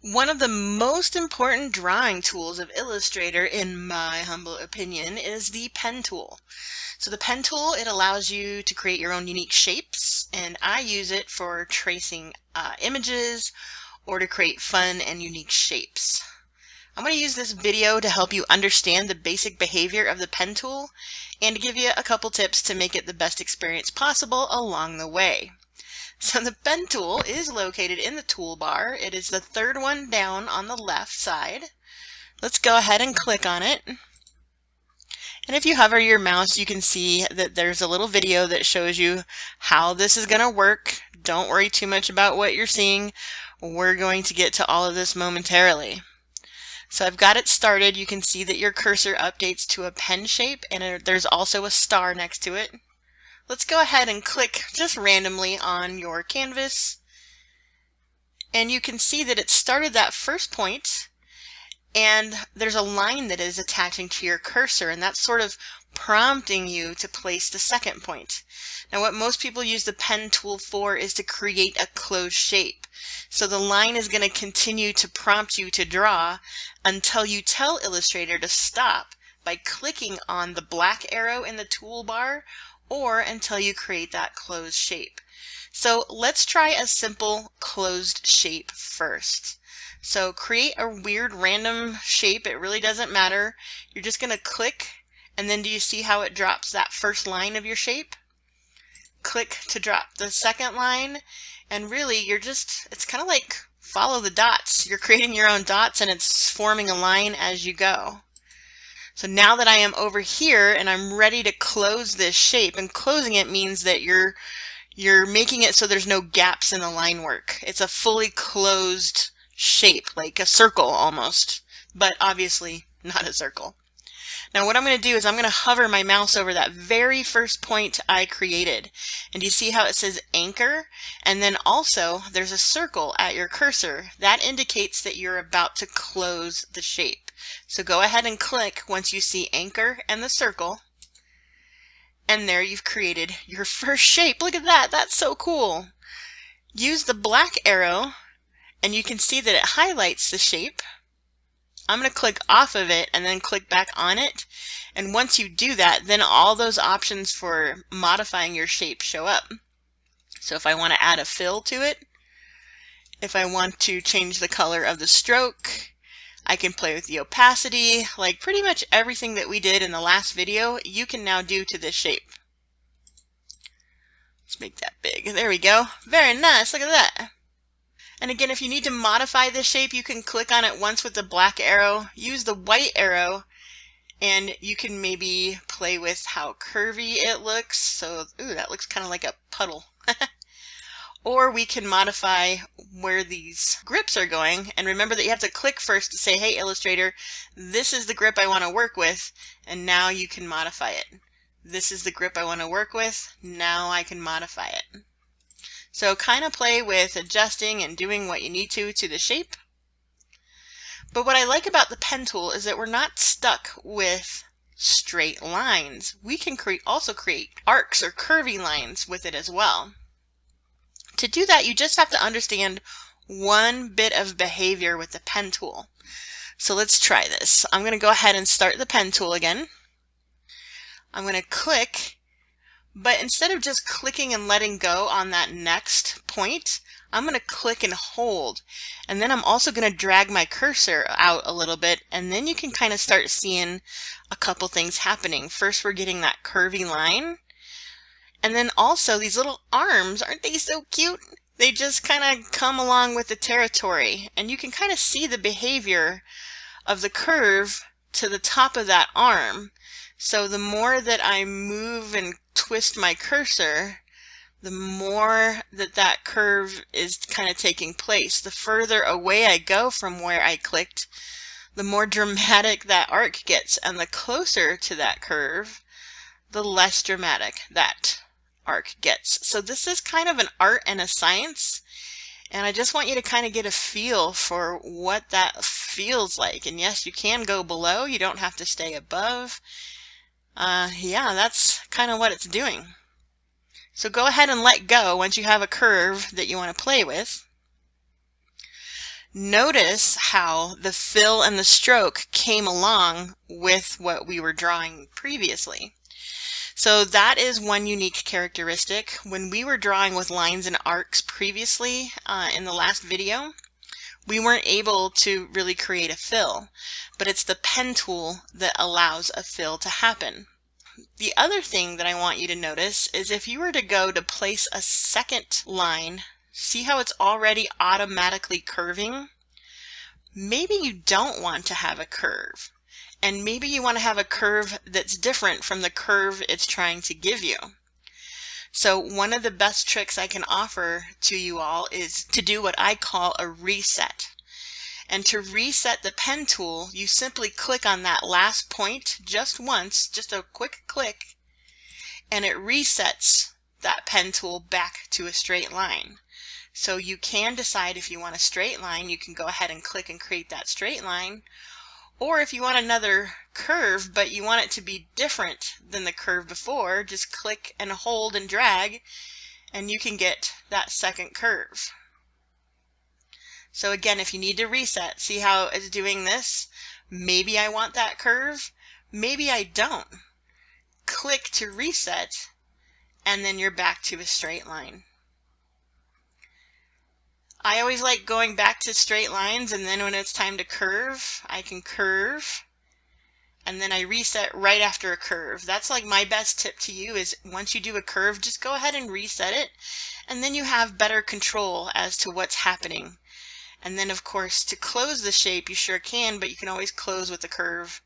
One of the most important drawing tools of Illustrator, in my humble opinion, is the pen tool. So the pen tool, it allows you to create your own unique shapes, and I use it for tracing images or to create fun and unique shapes. I'm going to use this video to help you understand the basic behavior of the pen tool and to give you a couple tips to make it the best experience possible along the way. So the pen tool is located in the toolbar. It is the third one down on the left side. Let's go ahead and click on it. And if you hover your mouse, you can see that there's a little video that shows you how this is going to work. Don't worry too much about what you're seeing. We're going to get to all of this momentarily. So I've got it started. You can see that your cursor updates to a pen shape, and there's also a star next to it. Let's go ahead and click just randomly on your canvas, and you can see that it started that first point, and there's a line that is attaching to your cursor, and that's sort of prompting you to place the second point. Now what most people use the pen tool for is to create a closed shape. So the line is going to continue to prompt you to draw until you tell Illustrator to stop by clicking on the black arrow in the toolbar, or until you create that closed shape. So let's try a simple closed shape first. So create a weird random shape. It really doesn't matter. You're just going to click, and then do you see how it drops that first line of your shape? Click to drop the second line, and really it's kind of like follow the dots. You're creating your own dots and it's forming a line as you go. So now that I am over here and I'm ready to close this shape, and closing it means that you're making it so there's no gaps in the line work. It's a fully closed shape, like a circle almost, but obviously not a circle. Now what I'm going to do is I'm going to hover my mouse over that very first point I created. And you see how it says anchor? And then also there's a circle at your cursor. That indicates that you're about to close the shape. So go ahead and click once you see anchor and the circle. And there you've created your first shape. Look at that. That's so cool. Use the black arrow and you can see that it highlights the shape. I'm going to click off of it and then click back on it. And once you do that, then all those options for modifying your shape show up. So if I want to add a fill to it, if I want to change the color of the stroke, I can play with the opacity. Like pretty much everything that we did in the last video, you can now do to this shape. Let's make that big. There we go. Very nice. Look at that. And again, if you need to modify this shape, you can click on it once with the black arrow, use the white arrow, and you can maybe play with how curvy it looks. So, ooh, that looks kind of like a puddle. Or we can modify where these grips are going. And remember that you have to click first to say, hey, Illustrator, this is the grip I want to work with. And now you can modify it. This is the grip I want to work with. Now I can modify it. So kind of play with adjusting and doing what you need to the shape. But what I like about the pen tool is that we're not stuck with straight lines. We can also create arcs or curvy lines with it as well. To do that, you just have to understand one bit of behavior with the pen tool. So let's try this. I'm going to go ahead and start the pen tool again. I'm going to click. But instead of just clicking and letting go on that next point, I'm going to click and hold. And then I'm also going to drag my cursor out a little bit, and then you can kind of start seeing a couple things happening. First, we're getting that curvy line. And then also these little arms, aren't they so cute? They just kind of come along with the territory. And you can kind of see the behavior of the curve to the top of that arm. So the more that I move and twist my cursor, the more that curve is kind of taking place. The further away I go from where I clicked, the more dramatic that arc gets, and the closer to that curve, the less dramatic that arc gets. So this is kind of an art and a science, and I just want you to kind of get a feel for what that feels like. And yes, you can go below, you don't have to stay above. Yeah, that's kind of what it's doing. So go ahead and let go once you have a curve that you want to play with. Notice how the fill and the stroke came along with what we were drawing previously. So that is one unique characteristic. When we were drawing with lines and arcs previously in the last video, we weren't able to really create a fill, but it's the pen tool that allows a fill to happen. The other thing that I want you to notice is if you were to go to place a second line, see how it's already automatically curving? Maybe you don't want to have a curve, and maybe you want to have a curve that's different from the curve it's trying to give you. So one of the best tricks I can offer to you all is to do what I call a reset. And to reset the pen tool, you simply click on that last point just once, just a quick click, and it resets that pen tool back to a straight line. So you can decide if you want a straight line, you can go ahead and click and create that straight line. Or if you want another curve, but you want it to be different than the curve before, just click and hold and drag, and you can get that second curve. So again, if you need to reset, see how it's doing this? Maybe I want that curve, maybe I don't. Click to reset, and then you're back to a straight line. I always like going back to straight lines, and then when it's time to curve, I can curve, and then I reset right after a curve. That's like my best tip to you is once you do a curve, just go ahead and reset it, and then you have better control as to what's happening. And then of course to close the shape you sure can, but you can always close with the curve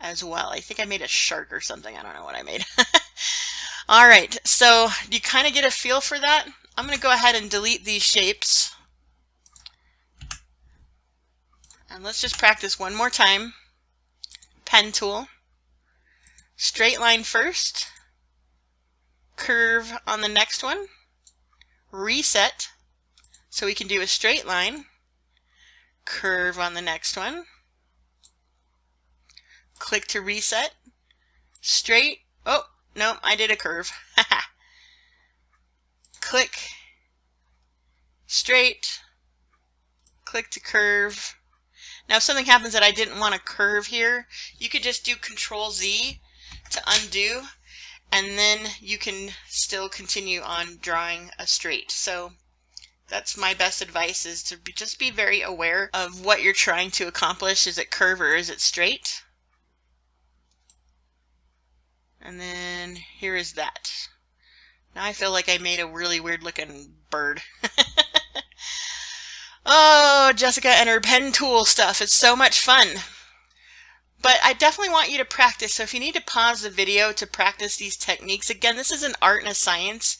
as well. I think I made a shark or something. I don't know what I made. Alright, so you kind of get a feel for that? I'm going to go ahead and delete these shapes. And let's just practice one more time. Pen tool. Straight line first. Curve on the next one. Reset. So we can do a straight line. Curve on the next one. Click to reset. Straight. Oh, no, I did a curve. Click. Straight. Click to curve. Now if something happens that I didn't want to curve here, you could just do Control Z to undo, and then you can still continue on drawing a straight. So that's my best advice, is to just be very aware of what you're trying to accomplish. Is it curve or is it straight? And then here is that. Now I feel like I made a really weird looking bird. Oh, Jessica and her pen tool stuff. It's so much fun. But I definitely want you to practice. So if you need to pause the video to practice these techniques, again, this is an art and a science.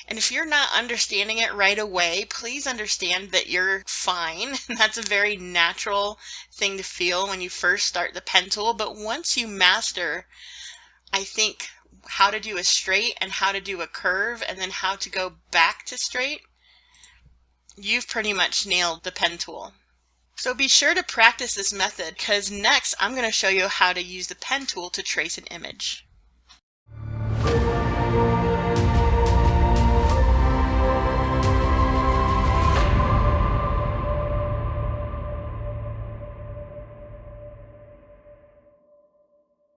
And if you're not understanding it right away, please understand that you're fine. That's a very natural thing to feel when you first start the pen tool. But once you master, I think, how to do a straight and how to do a curve and then how to go back to straight, you've pretty much nailed the pen tool. So be sure to practice this method, because next I'm going to show you how to use the pen tool to trace an image.